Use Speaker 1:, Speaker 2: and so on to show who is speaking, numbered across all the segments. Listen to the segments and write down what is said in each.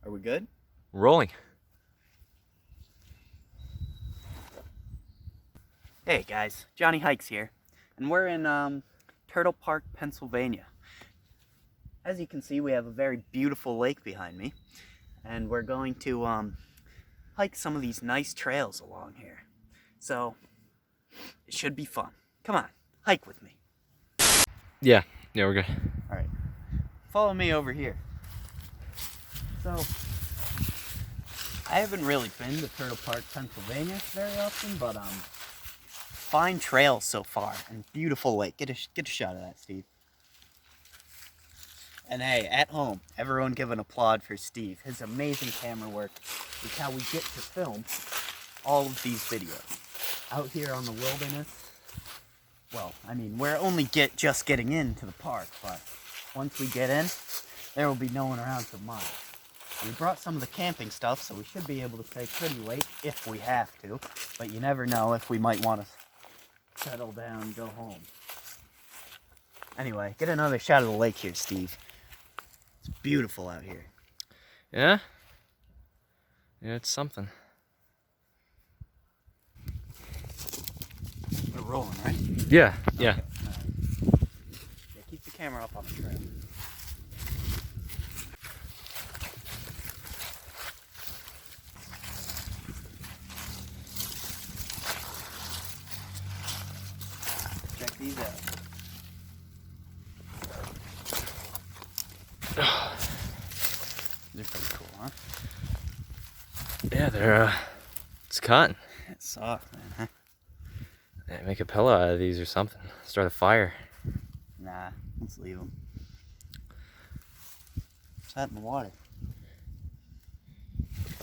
Speaker 1: Are we good?
Speaker 2: Rolling.
Speaker 1: Hey guys, Johnny Hikes here, and we're in Turtle Park, Pennsylvania. As you can see, we have a very beautiful lake behind me, and we're going to hike some of these nice trails along here. So, it should be fun. Come on, hike with me.
Speaker 2: Yeah, we're good.
Speaker 1: Alright, follow me over here. So, I haven't really been to Turtle Park, Pennsylvania very often, but fine trails so far and beautiful lake. Get a shot of that, Steve. And hey, at home, everyone give an applaud for Steve. His amazing camera work is how we get to film all of these videos. Out here on the wilderness, well, I mean, we're only just getting into the park, but once we get in, there will be no one around for miles. We brought some of the camping stuff, so we should be able to stay pretty late if we have to, but you never know if we might want to settle down and go home. Anyway, get another shot of the lake here, Steve. It's beautiful out here.
Speaker 2: Yeah? Yeah, it's something.
Speaker 1: We're rolling, right?
Speaker 2: Yeah.
Speaker 1: Okay. All right. Yeah, keep the camera up on the trail. Check these out. They're pretty cool, huh?
Speaker 2: Yeah, they're, it's cotton.
Speaker 1: It's soft, man, huh?
Speaker 2: Yeah, make a pillow out of these or something. Start a fire.
Speaker 1: Nah, let's leave them. What's that in the water?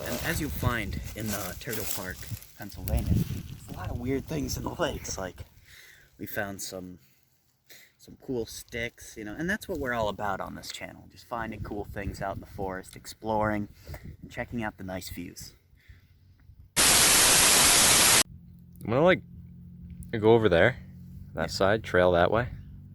Speaker 1: And as you'll find in Turtle Park, Pennsylvania, there's a lot of weird things in the lakes. Like, we found some cool sticks, you know, and that's what we're all about on this channel. Just finding cool things out in the forest, exploring, and checking out the nice views.
Speaker 2: I'm gonna go over there, that side, trail that way.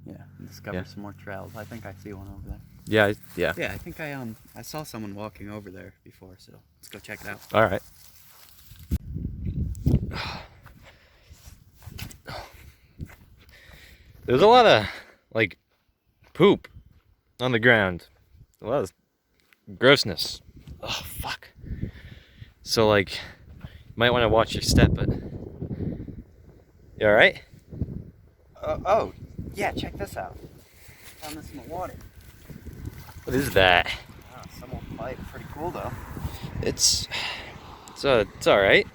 Speaker 1: Yeah, and discover some more trails. I think I see one over there.
Speaker 2: Yeah.
Speaker 1: Yeah, I think I saw someone walking over there before, so let's go check it out.
Speaker 2: All right. There's a lot of poop on the ground. A lot of grossness. Oh fuck. So you might want to watch your step, but you all right?
Speaker 1: Oh, yeah, check this out. Found this in the water.
Speaker 2: What is that?
Speaker 1: Oh, some old pipe. Pretty cool though.
Speaker 2: It's all right.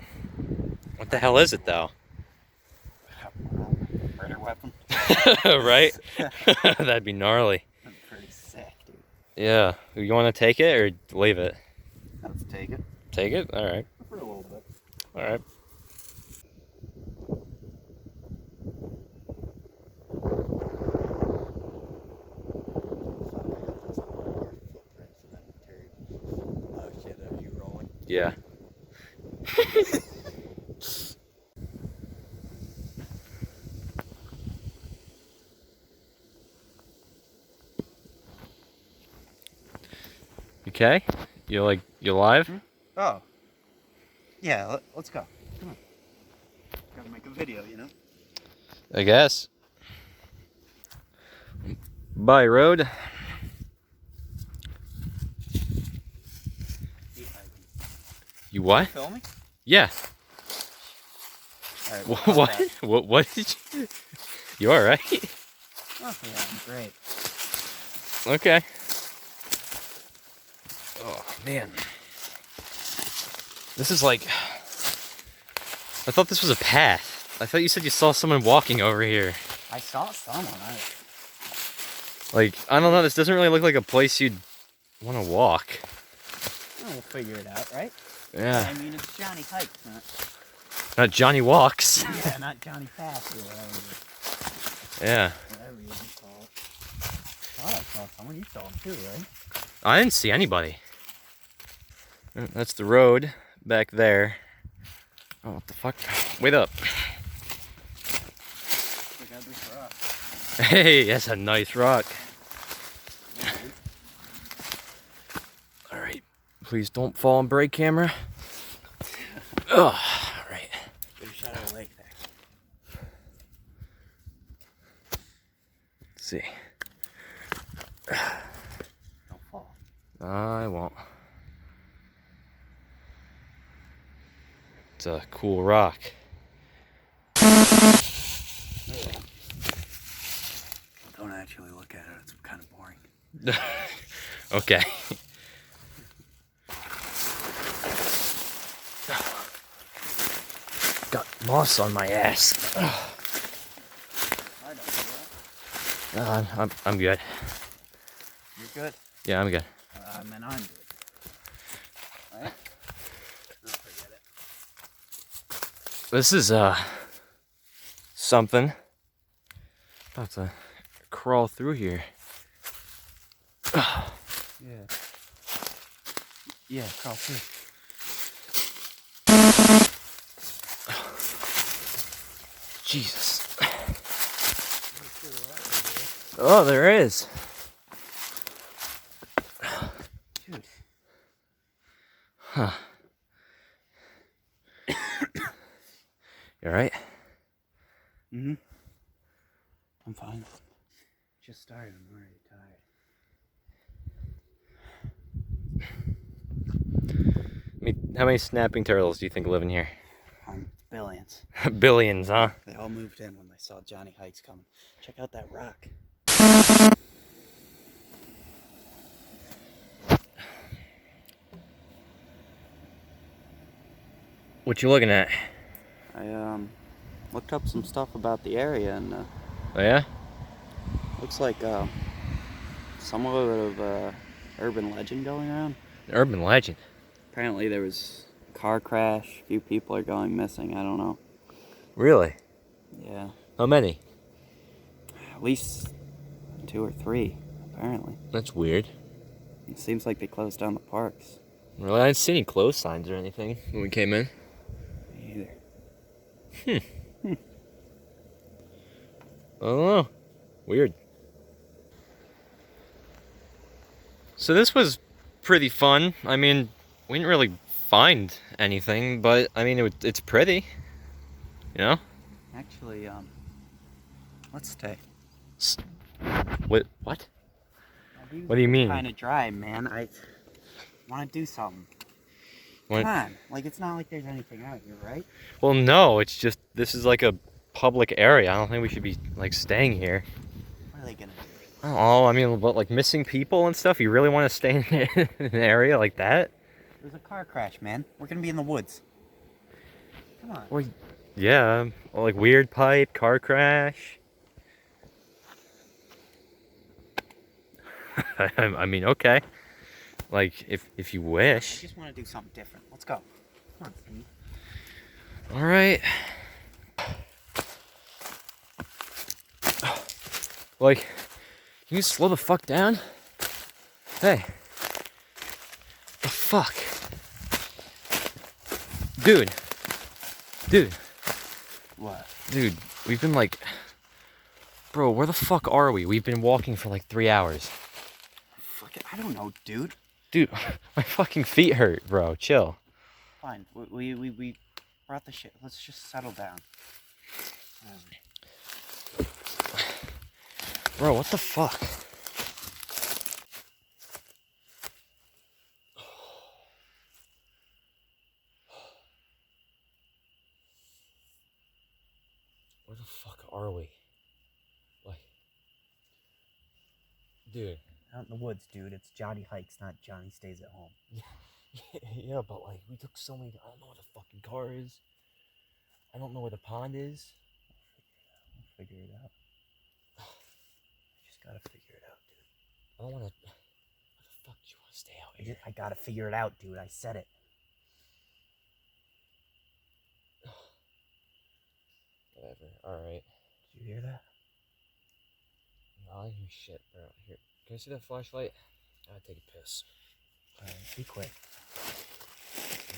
Speaker 2: What the hell is it though?
Speaker 1: Murder weapon.
Speaker 2: Right? That'd be gnarly.
Speaker 1: That's pretty sick, dude.
Speaker 2: Yeah. You want to take it or leave it?
Speaker 1: Let's take it.
Speaker 2: Take it? All right.
Speaker 1: For a little bit.
Speaker 2: All right.
Speaker 1: Oh shit, are you rolling?
Speaker 2: Yeah. Okay? You live?
Speaker 1: Oh. Yeah, let's go. Come on. Gotta make a video, you know?
Speaker 2: I guess. By road. You what?
Speaker 1: Filming?
Speaker 2: Yeah.
Speaker 1: Alright,
Speaker 2: What? What did you? You all right?
Speaker 1: Oh, yeah, great.
Speaker 2: Okay. Oh man. This is I thought this was a path. I thought you said you saw someone walking over here.
Speaker 1: I saw someone.
Speaker 2: I don't know. This doesn't really look like a place you'd want to walk.
Speaker 1: We'll figure it out, right?
Speaker 2: Yeah.
Speaker 1: I mean, it's Johnny Hikes,
Speaker 2: Not Johnny Walks.
Speaker 1: yeah, not Johnny Pass or whatever.
Speaker 2: Yeah.
Speaker 1: Whatever you can call it. Oh, I saw someone. You saw him too, right?
Speaker 2: I didn't see anybody. That's the road back there. Oh, what the fuck? Wait up.
Speaker 1: Check out this rock.
Speaker 2: Hey, that's a nice rock.
Speaker 1: Yeah, dude.
Speaker 2: All right. Please don't fall and break, camera. Oh, all right.
Speaker 1: Better shut our leg there.
Speaker 2: Let's see.
Speaker 1: Don't fall.
Speaker 2: I won't. It's a cool rock.
Speaker 1: Don't actually look at it. It's kind of boring.
Speaker 2: Okay. Got moss on my ass.
Speaker 1: I don't do that.
Speaker 2: I'm good.
Speaker 1: You're good.
Speaker 2: Yeah, I'm good.
Speaker 1: I'm good. Alright? I'll forget it.
Speaker 2: This is something. About to crawl through here.
Speaker 1: Yeah. Yeah, crawl through.
Speaker 2: Jesus. Oh, there is.
Speaker 1: Dude.
Speaker 2: Huh. You alright?
Speaker 1: Mm-hmm. I'm fine. Just started. I'm already tired.
Speaker 2: I mean, how many snapping turtles do you think live in here?
Speaker 1: Billions.
Speaker 2: Billions, huh?
Speaker 1: They all moved in when they saw Johnny Hikes coming. Check out that rock.
Speaker 2: What you looking at?
Speaker 1: I looked up some stuff about the area, and
Speaker 2: Oh yeah?
Speaker 1: looks like somewhat of a urban legend going around.
Speaker 2: An urban legend.
Speaker 1: Apparently there was a car crash. A few people are going missing. I don't know.
Speaker 2: Really?
Speaker 1: Yeah,
Speaker 2: How many?
Speaker 1: at least 2 or 3. Apparently,
Speaker 2: That's weird.
Speaker 1: it seems like they closed down the parks.
Speaker 2: Well, I didn't see any close signs or anything when we came in.
Speaker 1: Me either.
Speaker 2: I don't know. Weird. So this was pretty fun. I mean, we didn't really find anything, but I mean, it's pretty. You know?
Speaker 1: Actually, let's stay.
Speaker 2: What? What? What do you mean?
Speaker 1: Kind of dry, man. I want to do something.
Speaker 2: What?
Speaker 1: Come on, like it's not like there's anything out here, right?
Speaker 2: Well, no. It's just this is like a public area. I don't think we should be like staying here.
Speaker 1: What are they gonna do?
Speaker 2: I don't know. I mean, but like missing people and stuff. You really want to stay in an area like that?
Speaker 1: There's a car crash, man. We're gonna be in the woods. Come on.
Speaker 2: Well, yeah. Or like weird pipe, car crash. I mean, okay. Like, if you
Speaker 1: I
Speaker 2: wish.
Speaker 1: just want to do something different. Let's go. Come on, Steve.
Speaker 2: All right. Like, can you slow the fuck down? Hey. The fuck? Dude.
Speaker 1: What?
Speaker 2: Dude, we've been like... Bro, where the fuck are we? We've been walking for like 3 hours.
Speaker 1: Fuck it. I don't know, dude.
Speaker 2: Dude, my fucking feet hurt, bro. Chill.
Speaker 1: Fine. We brought the shit. Let's just settle down.
Speaker 2: Bro, what the fuck? Where the fuck are we? Like, dude.
Speaker 1: Out in the woods, dude. It's Johnny Hikes, not Johnny Stays at Home.
Speaker 2: Yeah, but like, we took so many. I don't know where the fucking car is. I don't know where the pond is.
Speaker 1: We'll figure it out. Just gotta figure it out, dude.
Speaker 2: I don't want to. Why the fuck do you want to stay out here?
Speaker 1: I gotta figure it out, dude. I said it.
Speaker 2: Whatever. Alright.
Speaker 1: Did you hear that?
Speaker 2: No, I didn't hear shit, bro. Here. Can I see that flashlight? I gotta take a piss.
Speaker 1: Alright, be quick.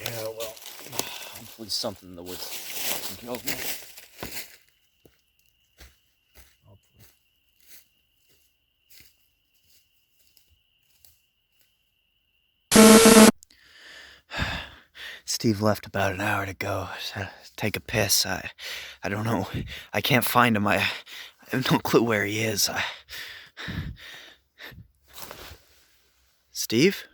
Speaker 2: Yeah, well. Hopefully something in the woods fucking kills me.
Speaker 1: Hopefully. Steve left about an hour ago to take a piss. I don't know. I can't find him. I have no clue where he is. Steve?